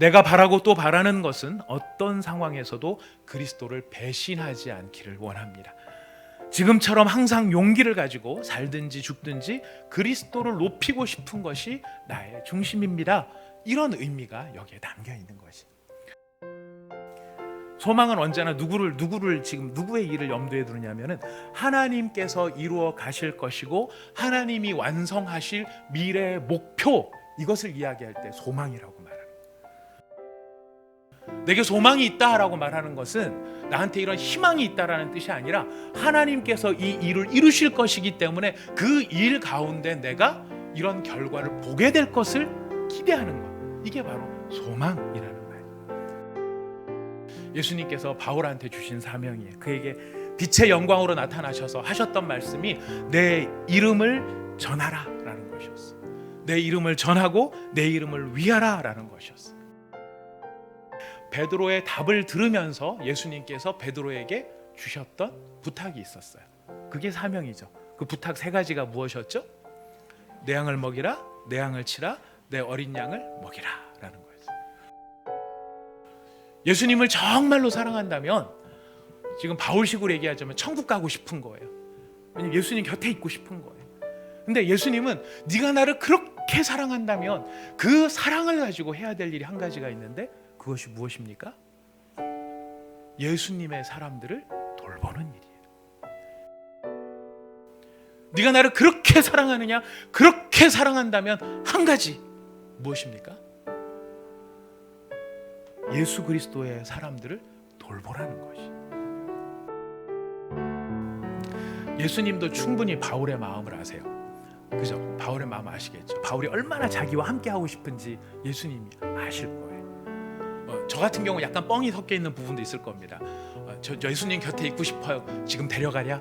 내가 바라고 또 바라는 것은 어떤 상황에서도 그리스도를 배신하지 않기를 원합니다. 지금처럼 항상 용기를 가지고 살든지 죽든지 그리스도를 높이고 싶은 것이 나의 중심입니다. 이런 의미가 여기에 담겨 있는 것이. 소망은 언제나 누구를 지금 누구의 일을 염두에 두느냐면은 하나님께서 이루어 가실 것이고 하나님이 완성하실 미래의 목표, 이것을 이야기할 때 소망이라고 말합니다. 내게 소망이 있다라고 말하는 것은 나한테 이런 희망이 있다라는 뜻이 아니라 하나님께서 이 일을 이루실 것이기 때문에 그 일 가운데 내가 이런 결과를 보게 될 것을 기대하는 것, 이게 바로 소망이라는 말이에요. 예수님께서 바울한테 주신 사명이에요. 그에게 빛의 영광으로 나타나셔서 하셨던 말씀이 내 이름을 전하라 라는 것이었어요. 내 이름을 전하고 내 이름을 위하라 라는 것이었어요. 베드로의 답을 들으면서 예수님께서 베드로에게 주셨던 부탁이 있었어요. 그게 사명이죠. 그 부탁 세 가지가 무엇이었죠? 내 양을 먹이라, 내 양을 치라, 내 어린 양을 먹이라 라는 거예요. 예수님을 정말로 사랑한다면, 지금 바울식으로 얘기하자면 천국 가고 싶은 거예요. 왜냐면 예수님 곁에 있고 싶은 거예요. 근데 예수님은 네가 나를 그렇게 사랑한다면 그 사랑을 가지고 해야 될 일이 한 가지가 있는데, 그것이 무엇입니까? 예수님의 사람들을 돌보는 일이에요. 네가 나를 그렇게 사랑하느냐? 그렇게 사랑한다면 한 가지, 무엇입니까? 예수 그리스도의 사람들을 돌보라는 것이. 예수님도 충분히 바울의 마음을 아세요. 그죠? 바울의 마음 아시겠죠? 바울이 얼마나 자기와 함께 하고 싶은지 예수님이 아실 거예요. 저 같은 경우 약간 뻥이 섞여 있는 부분도 있을 겁니다. 저 예수님 곁에 있고 싶어요. 지금 데려가랴?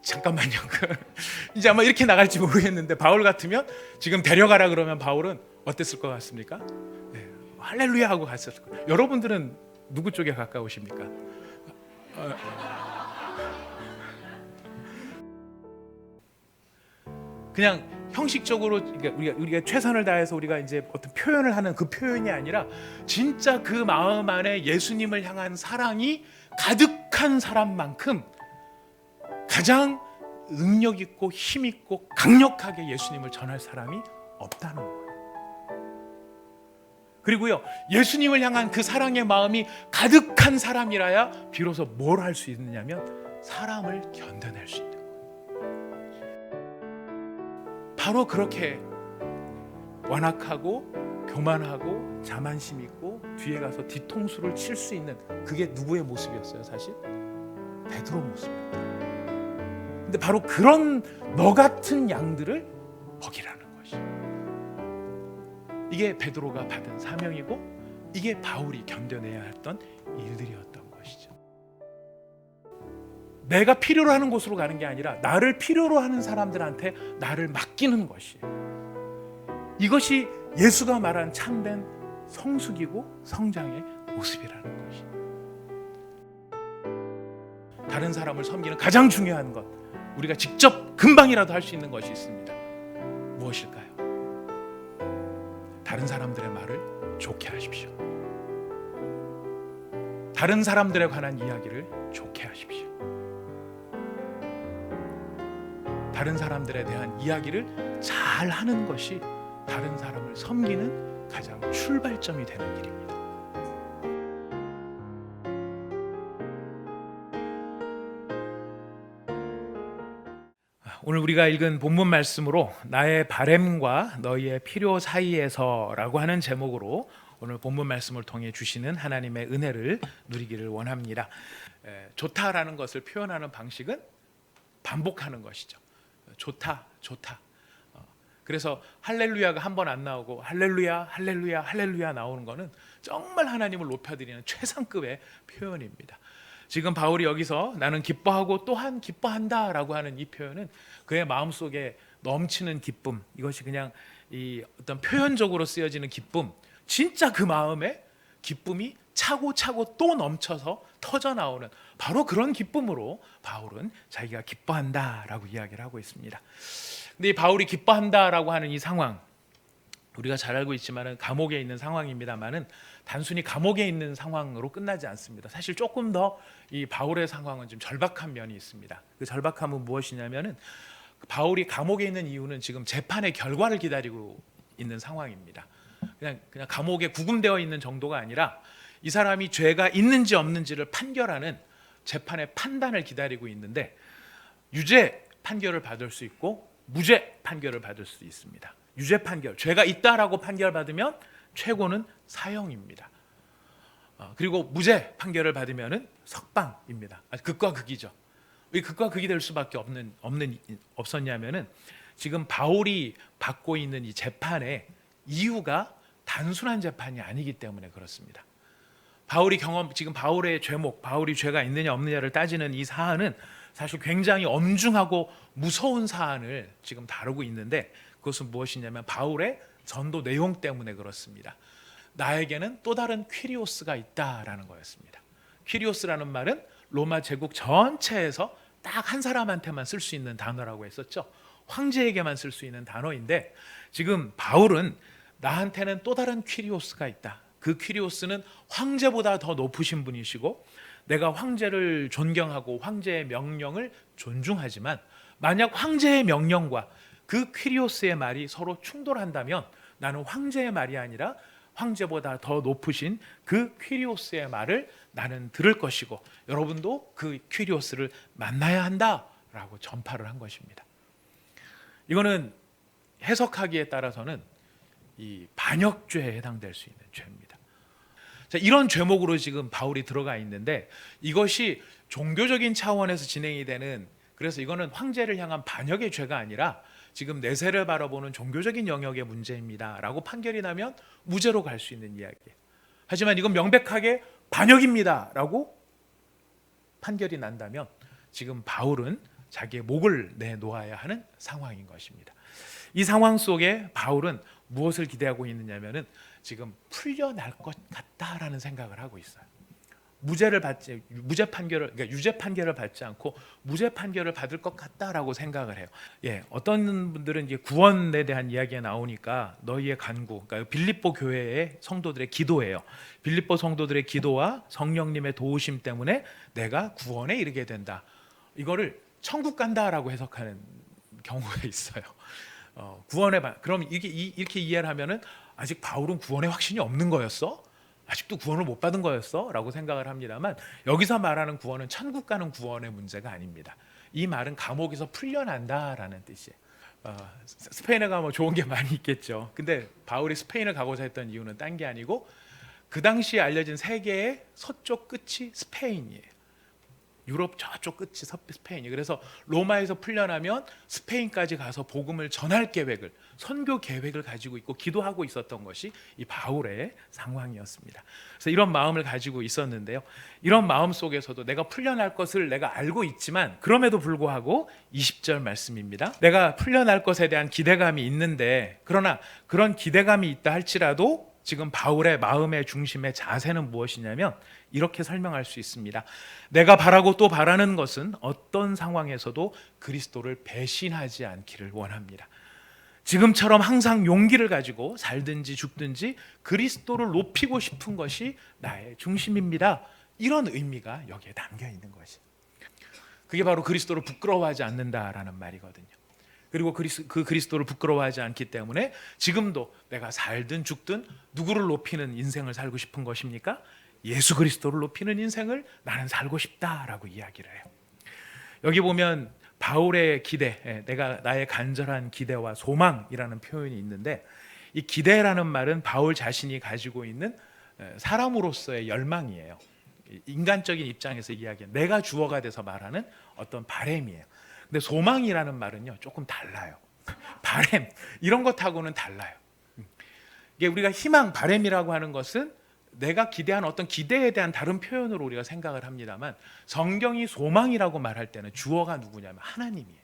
잠깐만요. 이제 아마 이렇게 나갈지 모르겠는데, 바울 같으면 지금 데려가라 그러면 바울은 어땠을 것 같습니까? 네, 할렐루야 하고 갔을 거예요. 여러분들은 누구 쪽에 가까우십니까? 그냥 형식적으로 우리가 최선을 다해서 우리가 이제 어떤 표현을 하는 그 표현이 아니라 진짜 그 마음 안에 예수님을 향한 사랑이 가득한 사람만큼 가장 능력 있고 힘 있고 강력하게 예수님을 전할 사람이 없다는 거예요. 그리고요, 예수님을 향한 그 사랑의 마음이 가득한 사람이라야 비로소 뭘 할 수 있느냐면 사람을 견뎌낼 수 있는 거예요. 바로 그렇게 완악하고 교만하고 자만심 있고 뒤에 가서 뒤통수를 칠 수 있는, 그게 누구의 모습이었어요? 사실 베드로 모습이었다. 근데 바로 그런 너 같은 양들을 먹이라는 것이, 이게 베드로가 받은 사명이고 이게 바울이 견뎌내야 했던 일들이었던 것이죠. 내가 필요로 하는 곳으로 가는 게 아니라 나를 필요로 하는 사람들한테 나를 맡기는 것이, 이것이 예수가 말한 참된 성숙이고 성장의 모습이라는 것이. 다른 사람을 섬기는 가장 중요한 것, 우리가 직접 금방이라도 할 수 있는 것이 있습니다. 무엇일까요? 다른 사람들의 말을 좋게 하십시오. 다른 사람들에 관한 이야기를 좋게 하십시오. 다른 사람들에 대한 이야기를 잘 하는 것이 다른 사람을 섬기는 가장 출발점이 되는 일입니다. 오늘 우리가 읽은 본문 말씀으로 나의 바램과 너희의 필요 사이에서라고 하는 제목으로 오늘 본문 말씀을 통해 주시는 하나님의 은혜를 누리기를 원합니다. 좋다라는 것을 표현하는 방식은 반복하는 것이죠. 좋다, 좋다. 그래서 할렐루야가 한 번 안 나오고 할렐루야, 할렐루야, 할렐루야 나오는 거는 정말 하나님을 높여드리는 최상급의 표현입니다. 지금 바울이 여기서 나는 기뻐하고 또한 기뻐한다라고 하는 이 표현은 그의 마음속에 넘치는 기쁨, 이것이 그냥 이 어떤 표현적으로 쓰여지는 기쁨, 진짜 그 마음에 기쁨이 차고차고 또 넘쳐서 터져 나오는 바로 그런 기쁨으로 바울은 자기가 기뻐한다라고 이야기를 하고 있습니다. 근데 이 바울이 기뻐한다라고 하는 이 상황, 우리가 잘 알고 있지만은 감옥에 있는 상황입니다만은 단순히 감옥에 있는 상황으로 끝나지 않습니다. 사실 조금 더 이 바울의 상황은 좀 절박한 면이 있습니다. 그 절박함은 무엇이냐면은 바울이 감옥에 있는 이유는 지금 재판의 결과를 기다리고 있는 상황입니다. 그냥 감옥에 구금되어 있는 정도가 아니라 이 사람이 죄가 있는지 없는지를 판결하는 재판의 판단을 기다리고 있는데, 유죄 판결을 받을 수 있고 무죄 판결을 받을 수 있습니다. 유죄 판결, 죄가 있다라고 판결받으면 최고는 사형입니다. 그리고 무죄 판결을 받으면은 석방입니다. 극과 극이죠. 왜 극과 극이 될 수밖에 없었냐면은 지금 바울이 받고 있는 이 재판의 이유가 단순한 재판이 아니기 때문에 그렇습니다. 지금 바울의 죄목, 바울이 죄가 있느냐 없느냐를 따지는 이 사안은 사실 굉장히 엄중하고 무서운 사안을 지금 다루고 있는데, 그것은 무엇이냐면 바울의 전도 내용 때문에 그렇습니다. 나에게는 또 다른 퀴리오스가 있다라는 거였습니다. 퀴리오스라는 말은 로마 제국 전체에서 딱 한 사람한테만 쓸 수 있는 단어라고 했었죠. 황제에게만 쓸 수 있는 단어인데, 지금 바울은 나한테는 또 다른 퀴리오스가 있다. 그 퀴리오스는 황제보다 더 높으신 분이시고 내가 황제를 존경하고 황제의 명령을 존중하지만, 만약 황제의 명령과 그 퀴리오스의 말이 서로 충돌한다면 나는 황제의 말이 아니라 황제보다 더 높으신 그 퀴리오스의 말을 나는 들을 것이고 여러분도 그 퀴리오스를 만나야 한다라고 전파를 한 것입니다. 이거는 해석하기에 따라서는 이 반역죄에 해당될 수 있는 죄입니다. 자, 이런 죄목으로 지금 바울이 들어가 있는데, 이것이 종교적인 차원에서 진행이 되는, 그래서 이거는 황제를 향한 반역의 죄가 아니라 지금 내세를 바라보는 종교적인 영역의 문제입니다 라고 판결이 나면 무죄로 갈 수 있는 이야기예요. 하지만 이건 명백하게 반역입니다 라고 판결이 난다면 지금 바울은 자기의 목을 내놓아야 하는 상황인 것입니다. 이 상황 속에 바울은 무엇을 기대하고 있느냐면은 지금 풀려날 것 같다라는 생각을 하고 있어요. 유죄 판결을 받지 않고 무죄 판결을 받을 것 같다라고 생각을 해요. 어떤 분들은 이제 구원에 대한 이야기가 나오니까 너희의 간구, 그러니까 빌립보 교회의 성도들의 기도예요. 빌립보 성도들의 기도와 성령님의 도우심 때문에 내가 구원에 이르게 된다. 이거를 천국 간다라고 해석하는 경우가 있어요. 그럼 이렇게 이해를 하면은 아직 바울은 구원의 확신이 없는 거였어? 아직도 구원을 못 받은 거였어? 라고 생각을 합니다만, 여기서 말하는 구원은 천국 가는 구원의 문제가 아닙니다. 이 말은 감옥에서 풀려난다라는 뜻이에요. 스페인에 가면 좋은 게 많이 있겠죠. 근데 바울이 스페인을 가고자 했던 이유는 딴 게 아니고 그 당시에 알려진 세계의 서쪽 끝이 스페인이에요. 유럽 저쪽 끝이 스페인이. 그래서 로마에서 풀려나면 스페인까지 가서 복음을 전할 계획을, 선교 계획을 가지고 있고 기도하고 있었던 것이 이 바울의 상황이었습니다. 그래서 이런 마음을 가지고 있었는데요. 이런 마음 속에서도 내가 풀려날 것을 내가 알고 있지만, 그럼에도 불구하고 20절 말씀입니다. 내가 풀려날 것에 대한 기대감이 있는데, 그러나 그런 기대감이 있다 할지라도 지금 바울의 마음의 중심의 자세는 무엇이냐면 이렇게 설명할 수 있습니다. 내가 바라고 또 바라는 것은 어떤 상황에서도 그리스도를 배신하지 않기를 원합니다. 지금처럼 항상 용기를 가지고 살든지 죽든지 그리스도를 높이고 싶은 것이 나의 중심입니다. 이런 의미가 여기에 담겨 있는 것이. 그게 바로 그리스도를 부끄러워하지 않는다라는 말이거든요. 그리고 그리스도를 부끄러워하지 않기 때문에 지금도 내가 살든 죽든 누구를 높이는 인생을 살고 싶은 것입니까? 예수 그리스도를 높이는 인생을 나는 살고 싶다라고 이야기를 해요. 여기 보면 바울의 기대, 나의 간절한 기대와 소망이라는 표현이 있는데, 이 기대라는 말은 바울 자신이 가지고 있는 사람으로서의 열망이에요. 인간적인 입장에서 이야기해 내가 주어가 돼서 말하는 어떤 바램이에요. 근데 소망이라는 말은요 조금 달라요. 바램 이런 것하고는 달라요. 이게 우리가 희망, 바램이라고 하는 것은 내가 기대한 어떤 기대에 대한 다른 표현으로 우리가 생각을 합니다만, 성경이 소망이라고 말할 때는 주어가 누구냐면 하나님이에요.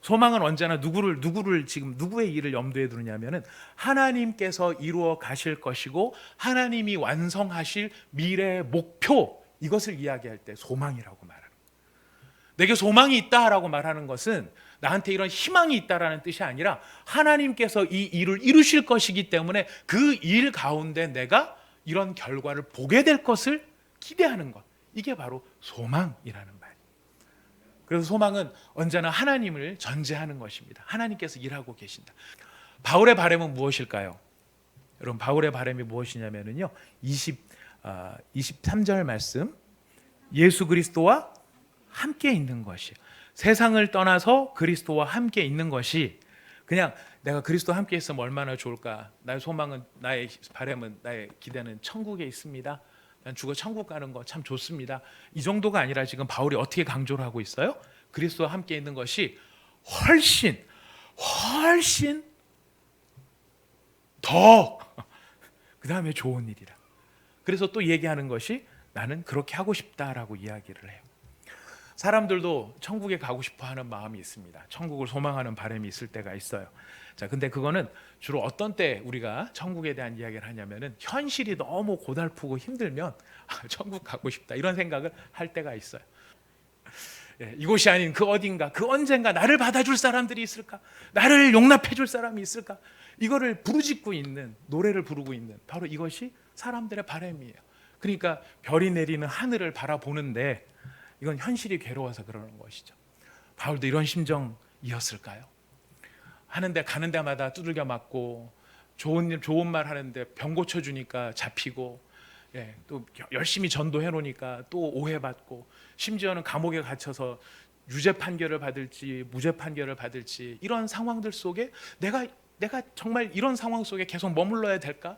소망은 언제나 누구를 지금 누구의 일을 염두에 두느냐면은 하나님께서 이루어 가실 것이고 하나님이 완성하실 미래의 목표, 이것을 이야기할 때 소망이라고 말합니다. 내게 소망이 있다라고 말하는 것은 나한테 이런 희망이 있다라는 뜻이 아니라 하나님께서 이 일을 이루실 것이기 때문에 그 일 가운데 내가 이런 결과를 보게 될 것을 기대하는 것. 이게 바로 소망이라는 말이에요. 그래서 소망은 언제나 하나님을 전제하는 것입니다. 하나님께서 일하고 계신다. 바울의 바람은 무엇일까요? 여러분, 바울의 바람이 무엇이냐면요, 23절 말씀, 예수 그리스도와 함께 있는 것이에요. 세상을 떠나서 그리스도와 함께 있는 것이, 그냥 내가 그리스도와 함께 있으면 얼마나 좋을까, 나의 소망은, 나의 바람은, 나의 기대는 천국에 있습니다, 난 죽어 천국 가는 거 참 좋습니다, 이 정도가 아니라 지금 바울이 어떻게 강조를 하고 있어요? 그리스도와 함께 있는 것이 훨씬 더 그 다음에 좋은 일이라. 그래서 또 얘기하는 것이 나는 그렇게 하고 싶다라고 이야기를 해요. 사람들도 천국에 가고 싶어 하는 마음이 있습니다. 천국을 소망하는 바람이 있을 때가 있어요. 자, 근데 그거는 주로 어떤 때 우리가 천국에 대한 이야기를 하냐면은 현실이 너무 고달프고 힘들면 천국 가고 싶다 이런 생각을 할 때가 있어요. 이곳이 아닌 그 어딘가, 그 언젠가 나를 받아줄 사람들이 있을까? 나를 용납해줄 사람이 있을까? 이거를 부르짖고 있는, 노래를 부르고 있는, 바로 이것이 사람들의 바람이에요. 그러니까 별이 내리는 하늘을 바라보는데 이건 현실이 괴로워서 그러는 것이죠. 바울도 이런 심정이었을까요? 가는 데마다 두들겨 맞고, 좋은 말 하는데 병 고쳐주니까 잡히고, 또 열심히 전도해 놓으니까 또 오해받고, 심지어는 감옥에 갇혀서 유죄 판결을 받을지 무죄 판결을 받을지, 이런 상황들 속에 내가 정말 이런 상황 속에 계속 머물러야 될까?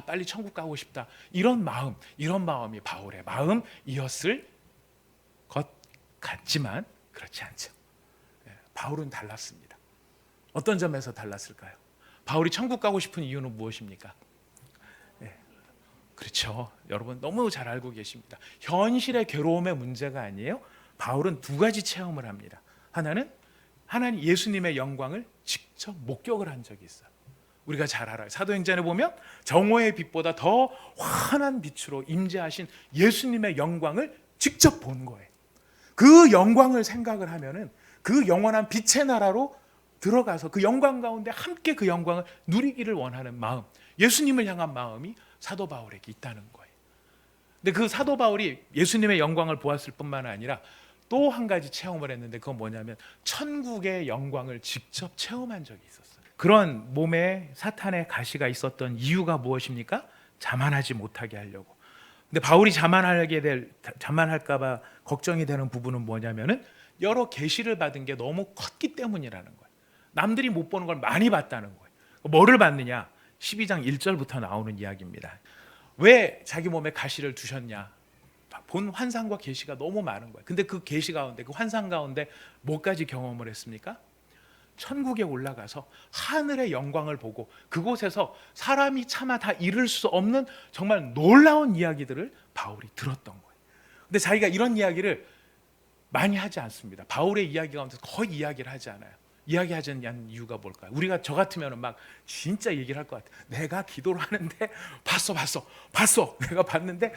빨리 천국 가고 싶다. 이런 마음이 바울의 마음이었을 것 같지만 그렇지 않죠. 바울은 달랐습니다. 어떤 점에서 달랐을까요? 바울이 천국 가고 싶은 이유는 무엇입니까? 그렇죠. 여러분 너무 잘 알고 계십니다. 현실의 괴로움의 문제가 아니에요. 바울은 두 가지 체험을 합니다. 하나는 하나님 예수님의 영광을 직접 목격을 한 적이 있어요. 우리가 잘 알아요. 사도행전에 보면 정오의 빛보다 더 환한 빛으로 임재하신 예수님의 영광을 직접 본 거예요. 그 영광을 생각을 하면은 그 영원한 빛의 나라로 들어가서 그 영광 가운데 함께 그 영광을 누리기를 원하는 마음, 예수님을 향한 마음이 사도 바울에게 있다는 거예요. 근데 그 사도 바울이 예수님의 영광을 보았을 뿐만 아니라 또 한 가지 체험을 했는데, 그건 뭐냐면 천국의 영광을 직접 체험한 적이 있었어요. 그런 몸에 사탄의 가시가 있었던 이유가 무엇입니까? 자만하지 못하게 하려고. 근데 바울이 자만할까 봐 걱정이 되는 부분은 뭐냐면은 여러 계시를 받은 게 너무 컸기 때문이라는 거예요. 남들이 못 보는 걸 많이 봤다는 거예요. 뭐를 봤느냐? 12장 1절부터 나오는 이야기입니다. 왜 자기 몸에 가시를 두셨냐? 본 환상과 계시가 너무 많은 거예요. 근데 그 계시 가운데, 그 환상 가운데 뭐까지 경험을 했습니까? 천국에 올라가서 하늘의 영광을 보고 그곳에서 사람이 차마 다 이룰 수 없는 정말 놀라운 이야기들을 바울이 들었던 거예요. 근데 자기가 이런 이야기를 많이 하지 않습니다. 바울의 이야기 가운데 거의 이야기를 하지 않아요. 이야기하지 않는 이유가 뭘까요? 우리가 저 같으면 막 진짜 얘기를 할 것 같아요. 내가 기도를 하는데 봤어. 내가 봤는데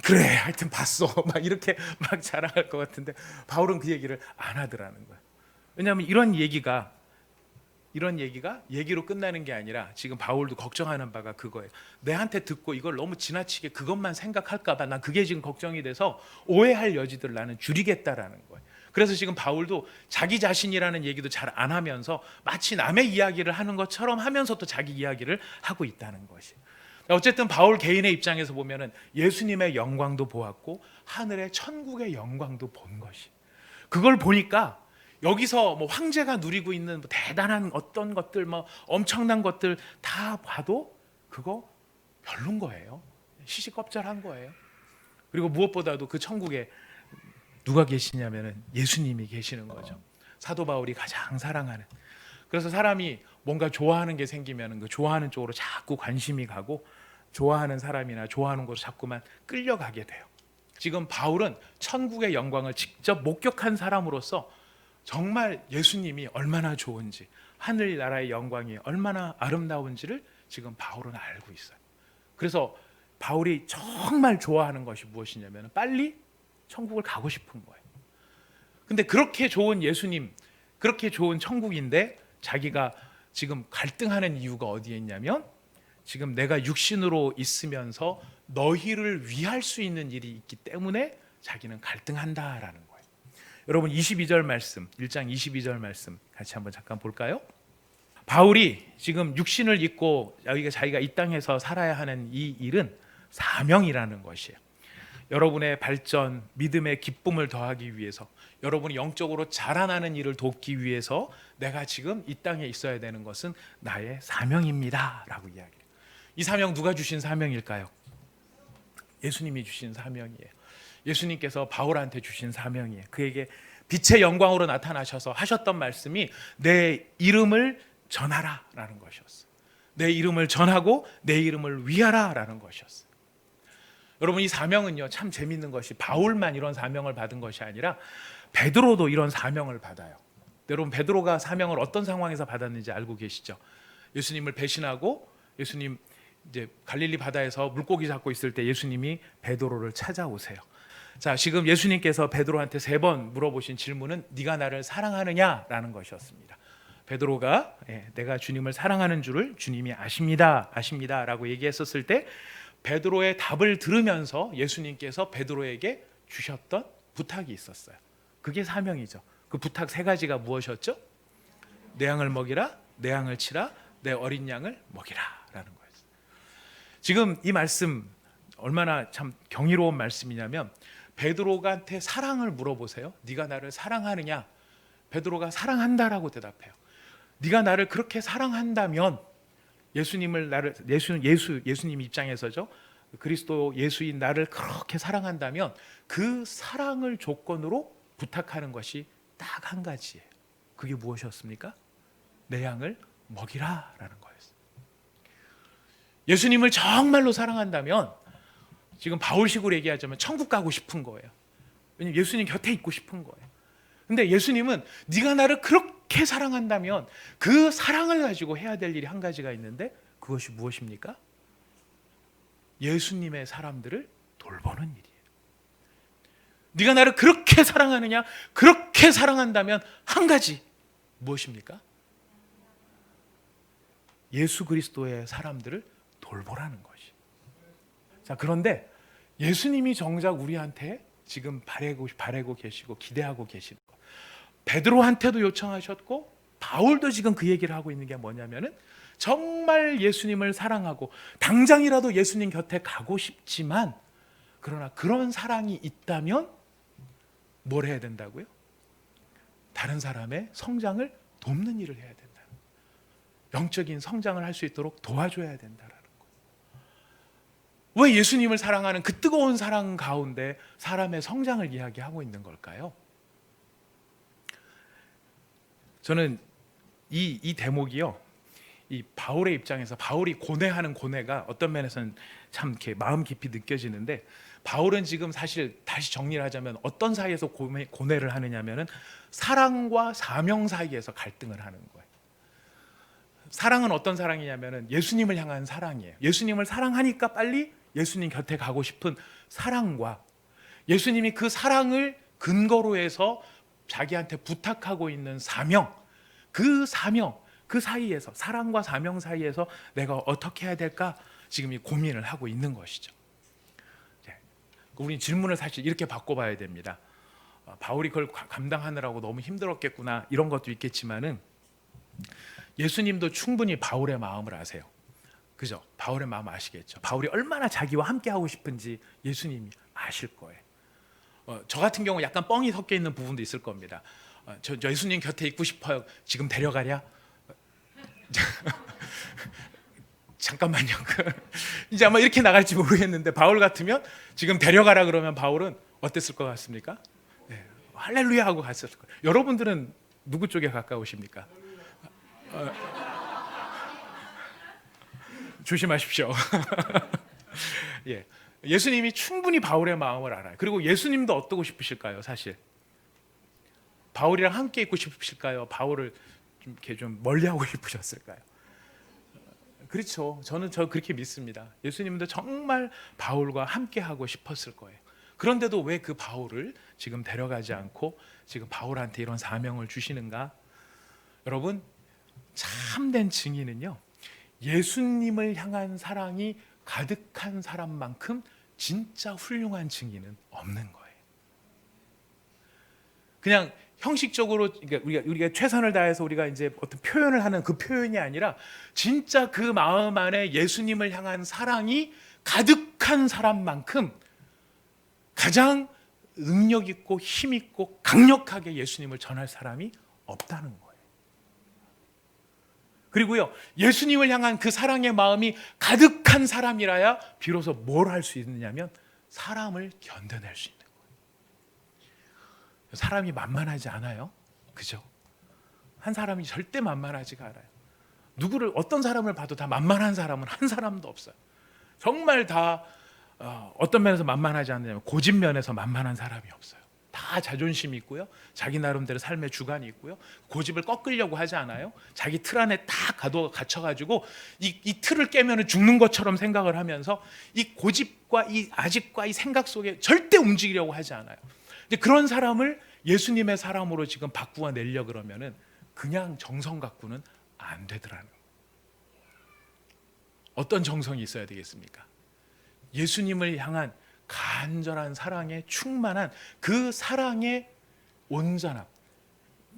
그래, 하여튼 봤어. 막 이렇게 막 자랑할 것 같은데 바울은 그 얘기를 안 하더라는 거예요. 왜냐하면 이런 얘기가 얘기로 끝나는 게 아니라 지금 바울도 걱정하는 바가 그거예요. 내한테 듣고 이걸 너무 지나치게 그것만 생각할까 봐 난 그게 지금 걱정이 돼서 오해할 여지들 나는 줄이겠다라는 거예요. 그래서 지금 바울도 자기 자신이라는 얘기도 잘 안 하면서 마치 남의 이야기를 하는 것처럼 하면서 또 자기 이야기를 하고 있다는 것이. 어쨌든 바울 개인의 입장에서 보면은 예수님의 영광도 보았고 하늘의 천국의 영광도 본 것이. 그걸 보니까 여기서 뭐 황제가 누리고 있는 뭐 대단한 어떤 것들, 뭐 엄청난 것들 다 봐도 그거 별론 거예요. 시시껍절한 거예요. 그리고 무엇보다도 그 천국에 누가 계시냐면은 예수님이 계시는 거죠. 사도 바울이 가장 사랑하는. 그래서 사람이 뭔가 좋아하는 게 생기면은 그 좋아하는 쪽으로 자꾸 관심이 가고 좋아하는 사람이나 좋아하는 곳으로 자꾸만 끌려가게 돼요. 지금 바울은 천국의 영광을 직접 목격한 사람으로서 정말 예수님이 얼마나 좋은지, 하늘나라의 영광이 얼마나 아름다운지를 지금 바울은 알고 있어요. 그래서 바울이 정말 좋아하는 것이 무엇이냐면 빨리 천국을 가고 싶은 거예요. 근데 그렇게 좋은 예수님, 그렇게 좋은 천국인데 자기가 지금 갈등하는 이유가 어디에 있냐면 지금 내가 육신으로 있으면서 너희를 위할 수 있는 일이 있기 때문에 자기는 갈등한다라는 거예요. 여러분 22절 말씀, 1장 22절 말씀 같이 한번 잠깐 볼까요? 바울이 지금 육신을 입고 자기가 이 땅에서 살아야 하는 이 일은 사명이라는 것이에요. 여러분의 발전, 믿음의 기쁨을 더하기 위해서, 여러분이 영적으로 자라나는 일을 돕기 위해서 내가 지금 이 땅에 있어야 되는 것은 나의 사명입니다 라고 이야기해요. 이 사명 누가 주신 사명일까요? 예수님이 주신 사명이에요. 예수님께서 바울한테 주신 사명이에요. 그에게 빛의 영광으로 나타나셔서 하셨던 말씀이 내 이름을 전하라 라는 것이었어요. 내 이름을 전하고 내 이름을 위하라 라는 것이었어요. 여러분 이 사명은요 참 재밌는 것이 바울만 이런 사명을 받은 것이 아니라 베드로도 이런 사명을 받아요. 여러분 베드로가 사명을 어떤 상황에서 받았는지 알고 계시죠? 예수님을 배신하고 예수님 이제 갈릴리 바다에서 물고기 잡고 있을 때 예수님이 베드로를 찾아오세요. 자, 지금 예수님께서 베드로한테 3번 물어보신 질문은 네가 나를 사랑하느냐라는 것이었습니다. 베드로가 내가 주님을 사랑하는 줄을 주님이 아십니다라고 얘기했었을 때 베드로의 답을 들으면서 예수님께서 베드로에게 주셨던 부탁이 있었어요. 그게 사명이죠. 그 부탁 3가지가 무엇이었죠? 내 양을 먹이라, 내 양을 치라, 내 어린 양을 먹이라라는 거예요. 지금 이 말씀 얼마나 참 경이로운 말씀이냐면 베드로한테 사랑을 물어보세요. 네가 나를 사랑하느냐? 베드로가 사랑한다라고 대답해요. 네가 나를 그렇게 사랑한다면 예수님을 예수님 입장에서죠. 그리스도 예수인 나를 그렇게 사랑한다면 그 사랑을 조건으로 부탁하는 것이 딱 한 가지예요. 그게 무엇이었습니까? 내 양을 먹이라라는 거였어요. 예수님을 정말로 사랑한다면 지금 바울식으로 얘기하자면 천국 가고 싶은 거예요. 왜냐면 예수님 곁에 있고 싶은 거예요. 근데 예수님은 네가 나를 그렇게 사랑한다면 그 사랑을 가지고 해야 될 일이 한 가지가 있는데 그것이 무엇입니까? 예수님의 사람들을 돌보는 일이에요. 네가 나를 그렇게 사랑하느냐? 그렇게 사랑한다면 한 가지 무엇입니까? 예수 그리스도의 사람들을 돌보라는 것이. 자, 그런데 예수님이 정작 우리한테 지금 바라고 계시고 기대하고 계시는 것. 베드로한테도 요청하셨고 바울도 지금 그 얘기를 하고 있는 게 뭐냐면은 정말 예수님을 사랑하고 당장이라도 예수님 곁에 가고 싶지만 그러나 그런 사랑이 있다면 뭘 해야 된다고요? 다른 사람의 성장을 돕는 일을 해야 된다. 영적인 성장을 할 수 있도록 도와줘야 된다라는 거. 왜 예수님을 사랑하는 그 뜨거운 사랑 가운데 사람의 성장을 이야기하고 있는 걸까요? 저는 이 대목이요, 이 바울의 입장에서 바울이 고뇌하는 고뇌가 어떤 면에서는 참 이렇게 마음 깊이 느껴지는데, 바울은 지금 사실 다시 정리를 하자면 어떤 사이에서 고뇌를 하느냐면은 사랑과 사명 사이에서 갈등을 하는 거예요. 사랑은 어떤 사랑이냐면은 예수님을 향한 사랑이에요. 예수님을 사랑하니까 빨리 예수님 곁에 가고 싶은 사랑과 예수님이 그 사랑을 근거로 해서 자기한테 부탁하고 있는 사명, 그 사명, 그 사이에서, 사랑과 사명 사이에서 내가 어떻게 해야 될까 지금 이 고민을 하고 있는 것이죠. 우리 질문을 사실 이렇게 바꿔봐야 됩니다. 바울이 그걸 감당하느라고 너무 힘들었겠구나 이런 것도 있겠지만은 예수님도 충분히 바울의 마음을 아세요. 그죠? 바울의 마음 아시겠죠? 바울이 얼마나 자기와 함께 하고 싶은지 예수님이 아실 거예요. 저 같은 경우 약간 뻥이 섞여 있는 부분도 있을 겁니다. 저 예수님 곁에 있고 싶어요. 지금 데려가랴? 잠깐만요. 이제 아마 이렇게 나갈지 모르겠는데 바울 같으면 지금 데려가라 그러면 바울은 어땠을 것 같습니까? 네, 할렐루야 하고 갔을 거예요. 여러분들은 누구 쪽에 가까우십니까? 조심하십시오. 예, 예수님이 충분히 바울의 마음을 알아요. 그리고 예수님도 어떠고 싶으실까요? 사실 바울이랑 함께 있고 싶으실까요? 바울을 좀 이렇게 좀 멀리하고 싶으셨을까요? 그렇죠. 저는 그렇게 믿습니다. 예수님도 정말 바울과 함께 하고 싶었을 거예요. 그런데도 왜 그 바울을 지금 데려가지 않고 지금 바울한테 이런 사명을 주시는가? 여러분, 참된 증인은요, 예수님을 향한 사랑이 가득한 사람만큼 진짜 훌륭한 증인은 없는 거예요. 그냥 형식적으로 우리가 최선을 다해서 우리가 이제 어떤 표현을 하는 그 표현이 아니라 진짜 그 마음 안에 예수님을 향한 사랑이 가득한 사람만큼 가장 능력 있고 힘 있고 강력하게 예수님을 전할 사람이 없다는 거예요. 그리고요, 예수님을 향한 그 사랑의 마음이 가득한 사람이라야 비로소 뭘 할 수 있느냐면 사람을 견뎌낼 수 있는 거예요. 사람이 만만하지 않아요. 그죠? 한 사람이 절대 만만하지가 않아요. 어떤 사람을 봐도 다 만만한 사람은 한 사람도 없어요. 정말 다 어떤 면에서 만만하지 않느냐면 고집 면에서 만만한 사람이 없어요. 다 자존심이 있고요, 자기 나름대로 삶의 주관이 있고요, 고집을 꺾으려고 하지 않아요. 자기 틀 안에 딱 갇혀가지고 이 틀을 깨면 죽는 것처럼 생각을 하면서 이 고집과 이 아집과 이 생각 속에 절대 움직이려고 하지 않아요. 근데 그런 사람을 예수님의 사람으로 지금 바꾸어 내려 그러면은 그냥 정성 갖고는 안 되더라는 거예요. 어떤 정성이 있어야 되겠습니까? 예수님을 향한 간절한 사랑에 충만한 그 사랑의 온전함,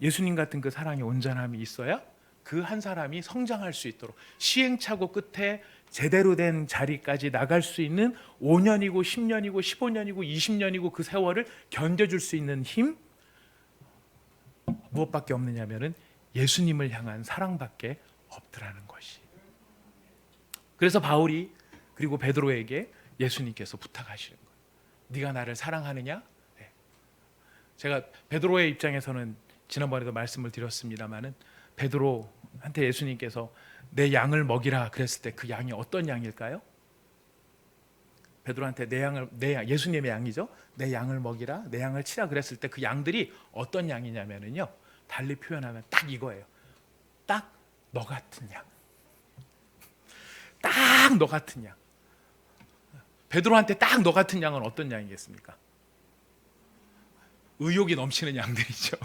예수님 같은 그 사랑의 온전함이 있어야 그 한 사람이 성장할 수 있도록 시행착오 끝에 제대로 된 자리까지 나갈 수 있는 5년이고 10년이고 15년이고 20년이고 그 세월을 견뎌줄 수 있는 힘, 무엇밖에 없느냐면은 예수님을 향한 사랑밖에 없더라는 것이. 그래서 바울이 그리고 베드로에게 예수님께서 부탁하시는 거예요. 네가 나를 사랑하느냐? 네. 제가 베드로의 입장에서는 지난번에도 말씀을 드렸습니다마는 베드로한테 예수님께서 내 양을 먹이라 그랬을 때 그 양이 어떤 양일까요? 베드로한테 예수님의 양이죠. 내 양을 먹이라, 내 양을 치라 그랬을 때 그 양들이 어떤 양이냐면요, 달리 표현하면 딱 이거예요. 딱 너 같은 양. 딱 너 같은 양. 베드로한테 딱 너 같은 양은 어떤 양이겠습니까? 의욕이 넘치는 양들이죠.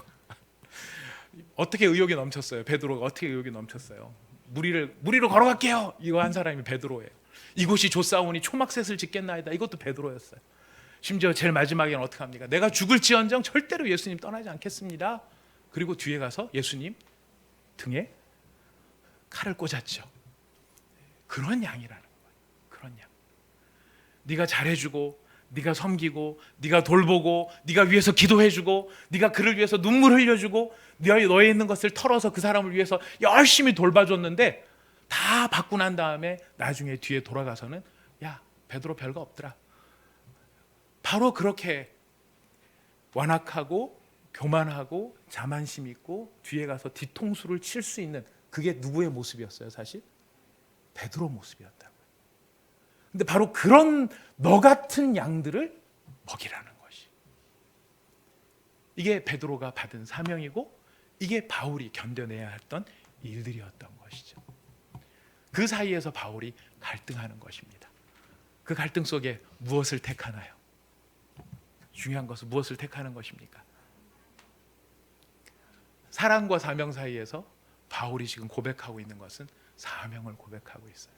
어떻게 의욕이 넘쳤어요? 베드로가 어떻게 의욕이 넘쳤어요? 무리로 걸어갈게요. 이거 한 사람이 베드로예요. 이곳이 조사오니 초막셋을 짓겠나이다. 이것도 베드로였어요. 심지어 제일 마지막에는 어떻게 합니까? 내가 죽을지언정 절대로 예수님 떠나지 않겠습니다. 그리고 뒤에 가서 예수님 등에 칼을 꽂았죠. 그런 양이라는 거예요. 그런 양. 네가 잘해주고, 네가 섬기고, 네가 돌보고, 네가 위해서 기도해주고, 네가 그를 위해서 눈물 흘려주고, 너에 있는 것을 털어서 그 사람을 위해서 열심히 돌봐줬는데 다 받고 난 다음에 나중에 뒤에 돌아가서는 야, 베드로 별거 없더라. 바로 그렇게 완악하고 교만하고 자만심 있고 뒤에 가서 뒤통수를 칠 수 있는, 그게 누구의 모습이었어요? 사실 베드로 모습이었다고요. 근데 바로 그런 너 같은 양들을 먹이라는 것이, 이게 베드로가 받은 사명이고 이게 바울이 견뎌내야 했던 일들이었던 것이죠. 그 사이에서 바울이 갈등하는 것입니다. 그 갈등 속에 무엇을 택하나요? 중요한 것은 무엇을 택하는 것입니까? 사랑과 사명 사이에서 바울이 지금 고백하고 있는 것은 사명을 고백하고 있어요.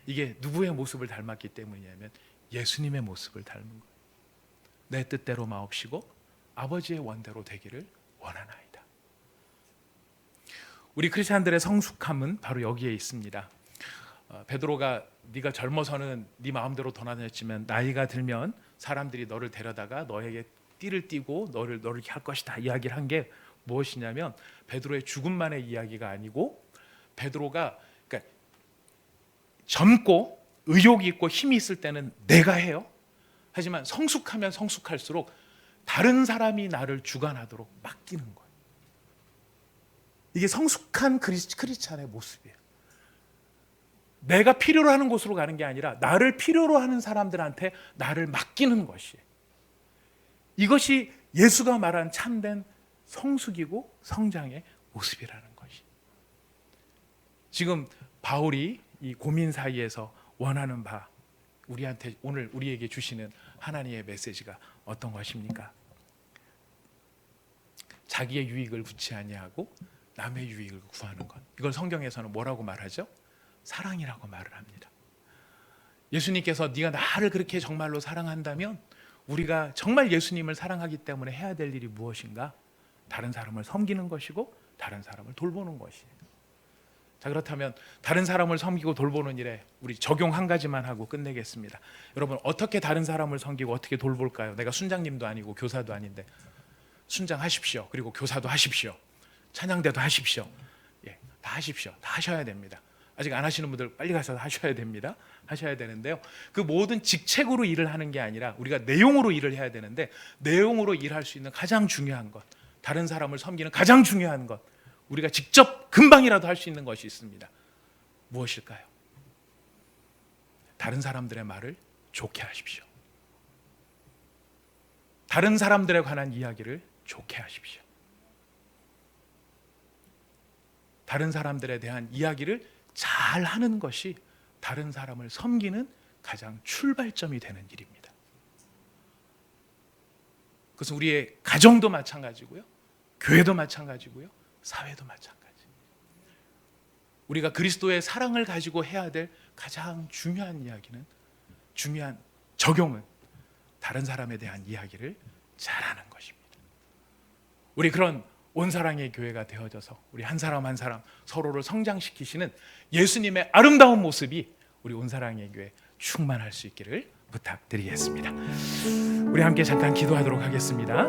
이게 누구의 모습을 닮았기 때문이냐면 예수님의 모습을 닮은 거예요. 내 뜻대로 마옵시고 아버지의 원대로 되기를 원하나이다. 우리 크리스찬들의 성숙함은 바로 여기에 있습니다. 베드로가 네가 젊어서는 네 마음대로 돌아다녔지만 나이가 들면 사람들이 너를 데려다가 너에게 띠를 띠고 너를 이렇게 할 것이다 이야기를 한 게 무엇이냐면 베드로의 죽음만의 이야기가 아니고, 베드로가 그러니까 젊고 의욕이 있고 힘이 있을 때는 내가 해요. 하지만 성숙하면 성숙할수록 다른 사람이 나를 주관하도록 맡기는 거예요. 이게 성숙한 크리스찬의 모습이에요. 내가 필요로 하는 곳으로 가는 게 아니라 나를 필요로 하는 사람들한테 나를 맡기는 것이에요. 이것이 예수가 말한 참된 성숙이고 성장의 모습이라는 것이. 지금 바울이 이 고민 사이에서 원하는 바, 우리한테 오늘 우리에게 주시는 하나님의 메시지가 어떤 것입니까? 자기의 유익을 구치 아니하고 남의 유익을 구하는 것. 이걸 성경에서는 뭐라고 말하죠? 사랑이라고 말을 합니다. 예수님께서 네가 나를 그렇게 정말로 사랑한다면 우리가 정말 예수님을 사랑하기 때문에 해야 될 일이 무엇인가? 다른 사람을 섬기는 것이고 다른 사람을 돌보는 것이에요. 자, 그렇다면 다른 사람을 섬기고 돌보는 일에 우리 적용 한 가지만 하고 끝내겠습니다. 여러분, 어떻게 다른 사람을 섬기고 어떻게 돌볼까요? 내가 순장님도 아니고 교사도 아닌데 순장하십시오. 그리고 교사도 하십시오. 찬양대도 하십시오. 예, 다 하십시오. 다 하셔야 됩니다. 아직 안 하시는 분들 빨리 가서 하셔야 됩니다. 하셔야 되는데요. 그 모든 직책으로 일을 하는 게 아니라 우리가 내용으로 일을 해야 되는데, 내용으로 일할 수 있는 가장 중요한 것, 다른 사람을 섬기는 가장 중요한 것, 우리가 직접 금방이라도 할 수 있는 것이 있습니다. 무엇일까요? 다른 사람들의 말을 좋게 하십시오. 다른 사람들에 관한 이야기를 좋게 하십시오. 다른 사람들에 대한 이야기를 잘 하는 것이 다른 사람을 섬기는 가장 출발점이 되는 일입니다. 그것은 우리의 가정도 마찬가지고요, 교회도 마찬가지고요, 사회도 마찬가지. 우리가 그리스도의 사랑을 가지고 해야 될 가장 중요한 이야기는, 중요한 적용은 다른 사람에 대한 이야기를 잘하는 것입니다. 우리 그런 온사랑의 교회가 되어져서 우리 한 사람 한 사람 서로를 성장시키시는 예수님의 아름다운 모습이 우리 온사랑의 교회 충만할 수 있기를 부탁드리겠습니다. 우리 함께 잠깐 기도하도록 하겠습니다.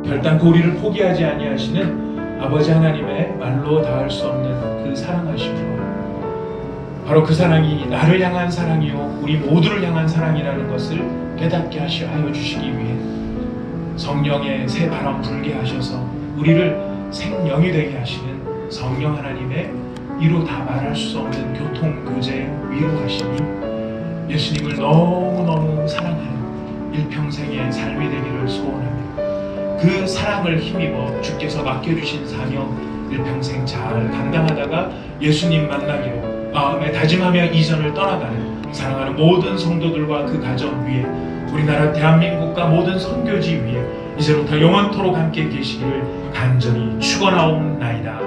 결단코 우리를 포기하지 아니하시는 아버지 하나님의 말로 다할 수 없는 그 사랑하심으로, 바로 그 사랑이 나를 향한 사랑이요 우리 모두를 향한 사랑이라는 것을 깨닫게 하여 주시기 위해 성령의 새 바람 불게 하셔서 우리를 생명이 되게 하시는 성령 하나님의 이루 다 말할 수 없는 교통교제 위로하심이 예수님을 너무너무 사랑하는 일평생의 삶이 되기를 소원합니다. 그 사랑을 힘입어 주께서 맡겨주신 사명 일평생 잘 감당하다가 예수님 만나기로 마음에 다짐하며 이전을 떠나가는 사랑하는 모든 성도들과 그 가정 위에, 우리나라 대한민국과 모든 선교지 위에 이제부터 영원토록 함께 계시기를 간절히 축원하옵나이다.